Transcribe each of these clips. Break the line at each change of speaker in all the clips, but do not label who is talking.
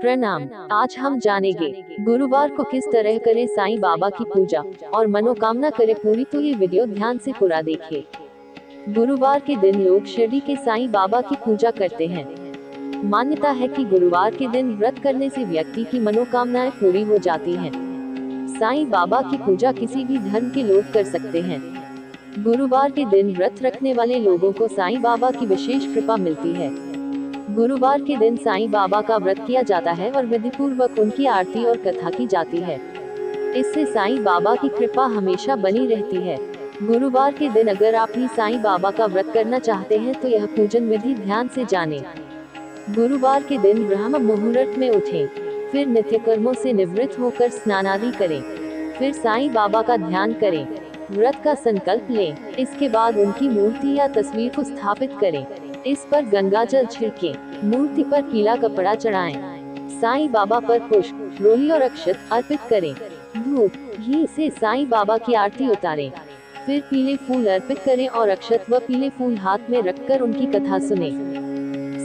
प्रणाम। आज हम जानेंगे गुरुवार को किस तरह करें साईं बाबा की पूजा और मनोकामना करें पूरी। तो ये वीडियो ध्यान से पूरा देखिए। गुरुवार के दिन लोग शिरडी के साईं बाबा की पूजा करते हैं। मान्यता है कि गुरुवार के दिन व्रत करने से व्यक्ति की मनोकामनाएं पूरी हो जाती हैं। साईं बाबा की पूजा किसी भी धर्म के लोग कर सकते हैं। गुरुवार के दिन व्रत रखने वाले लोगों को साईं बाबा की विशेष कृपा मिलती है। गुरुवार के दिन साईं बाबा का व्रत किया जाता है और विधिपूर्वक उनकी आरती और कथा की जाती है। इससे साईं बाबा की कृपा हमेशा बनी रहती है। गुरुवार के दिन अगर आप भी साईं बाबा का व्रत करना चाहते हैं तो यह पूजन विधि ध्यान से जानें। गुरुवार के दिन ब्रह्म मुहूर्त में उठें, फिर नित्य कर्मों से निवृत्त होकर स्नान आदि करें, फिर साईं बाबा का ध्यान करें, व्रत का संकल्प लें। इसके बाद उनकी मूर्ति या तस्वीर को स्थापित करें, इस पर गंगा जल छिड़कें, मूर्ति पर पीला कपड़ा चढ़ाएं, साईं बाबा पर पुष्प, रोली और अक्षत अर्पित करें, धूप घी से साईं बाबा की आरती उतारें, फिर पीले फूल अर्पित करें और अक्षत व पीले फूल हाथ में रखकर उनकी कथा सुने।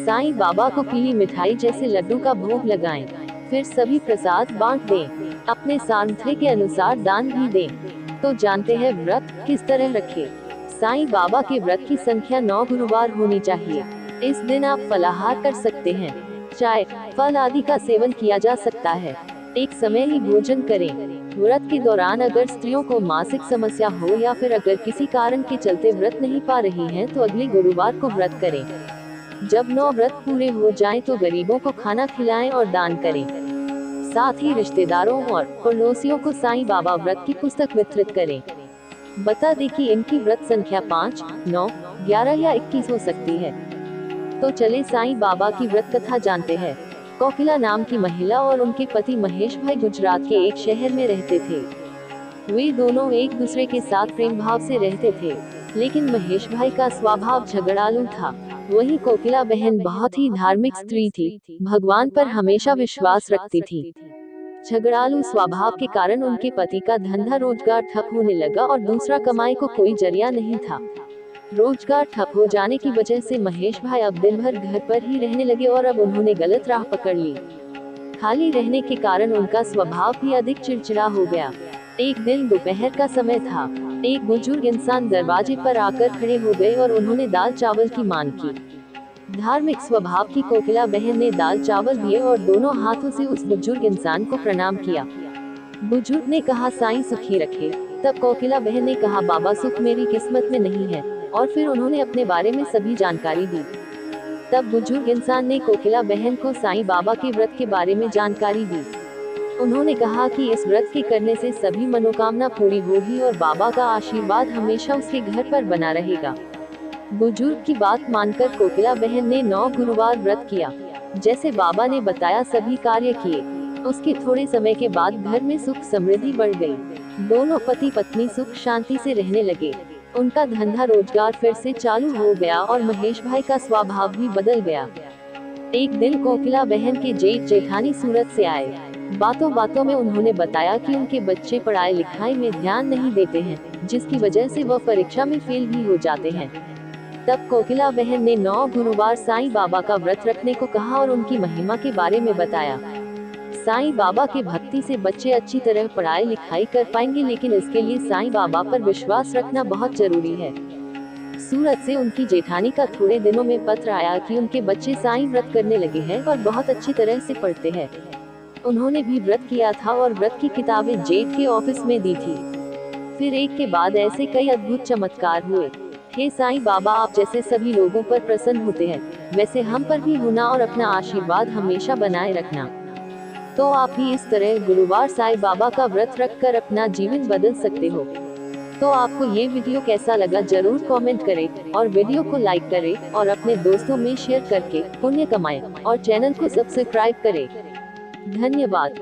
साईं बाबा को पीली मिठाई जैसे लड्डू का भोग लगाएं, फिर सभी प्रसाद बांट दें। अपने सामर्थ्य के अनुसार दान भी दें। तो जानते हैं व्रत किस तरह रखें। साईं बाबा के व्रत की संख्या 9 गुरुवार होनी चाहिए। इस दिन आप फलाहार कर सकते हैं, चाय फल आदि का सेवन किया जा सकता है। एक समय ही भोजन करें। व्रत के दौरान अगर स्त्रियों को मासिक समस्या हो या फिर अगर किसी कारण के चलते व्रत नहीं पा रही हैं तो अगले गुरुवार को व्रत करें। जब 9 व्रत पूरे हो जाएं तो गरीबों को खाना खिलाएं और दान करें। साथ ही रिश्तेदारों और पड़ोसियों को साईं बाबा व्रत की पुस्तक वितरित करें। बता दें कि इनकी व्रत संख्या 5, 9, 11 या 21 हो सकती है। तो चले साईं बाबा की व्रत कथा जानते हैं। कोकिला नाम की महिला और उनके पति महेश भाई गुजरात के एक शहर में रहते थे। वे दोनों एक दूसरे के साथ प्रेम भाव से रहते थे, लेकिन महेश भाई का स्वभाव झगड़ालू था। वहीं कोकिला बहन बहुत ही धार्मिक स्त्री थी, भगवान पर हमेशा विश्वास रखती थी। झगड़ालू स्वभाव के कारण उनके पति का धंधा रोजगार ठप होने लगा और दूसरा कमाई को कोई जरिया नहीं था। रोजगार ठप हो जाने की वजह से महेश भाई अब दिन भर घर पर ही रहने लगे और अब उन्होंने गलत राह पकड़ ली। खाली रहने के कारण उनका स्वभाव भी अधिक चिड़चिड़ा हो गया। एक दिन दोपहर का समय था। एक बुजुर्ग इंसान दरवाजे पर आकर खड़े हो गए और उन्होंने दाल चावल की मांग की। धार्मिक स्वभाव की कोकिला बहन ने दाल चावल दिए और दोनों हाथों से उस बुजुर्ग इंसान को प्रणाम किया। बुजुर्ग ने कहा, साईं सुखी रखे। तब कोकिला बहन ने कहा, बाबा सुख मेरी किस्मत में नहीं है, और फिर उन्होंने अपने बारे में सभी जानकारी दी। तब बुजुर्ग इंसान ने कोकिला बहन को साईं बाबा के व्रत के बारे में जानकारी दी। उन्होंने कहा कि इस व्रत के करने से सभी मनोकामना पूरी होगी और बाबा का आशीर्वाद हमेशा उसके घर पर बना रहेगा। बुजुर्ग की बात मानकर कोकिला बहन ने 9 गुरुवार व्रत किया। जैसे बाबा ने बताया सभी कार्य किए। उसके थोड़े समय के बाद घर में सुख समृद्धि बढ़ गई। दोनों पति पत्नी सुख शांति से रहने लगे। उनका धंधा रोजगार फिर से चालू हो गया और महेश भाई का स्वभाव भी बदल गया। एक दिन कोकिला बहन के जेठ जेठानी सूरत से आए। बातों बातों में उन्होंने बताया कि उनके बच्चे पढ़ाई लिखाई में ध्यान नहीं देते हैं, जिसकी वजह से वह परीक्षा में फेल भी हो जाते हैं। तब कोकिला बहन ने 9 गुरुवार साईं बाबा का व्रत रखने को कहा और उनकी महिमा के बारे में बताया। साईं बाबा के भक्ति से बच्चे अच्छी तरह पढ़ाई लिखाई कर पाएंगे, लेकिन इसके लिए साईं बाबा पर विश्वास रखना बहुत जरूरी है। सूरत से उनकी जेठानी का थोड़े दिनों में पत्र आया कि उनके बच्चे साईं व्रत करने लगे हैं और बहुत अच्छी तरह से पढ़ते हैं। उन्होंने भी व्रत किया था और व्रत की किताबें जेठ के ऑफिस में दी थी। फिर एक के बाद ऐसे कई अद्भुत चमत्कार हुए। हे साईं बाबा, आप जैसे सभी लोगों पर प्रसन्न होते हैं, वैसे हम पर भी होना और अपना आशीर्वाद हमेशा बनाए रखना। तो आप भी इस तरह गुरुवार साईं बाबा का व्रत रखकर अपना जीवन बदल सकते हो। तो आपको ये वीडियो कैसा लगा जरूर कमेंट करें और वीडियो को लाइक करें और अपने दोस्तों में शेयर करके पुण्य कमाएं और चैनल को सब्सक्राइब करें। धन्यवाद।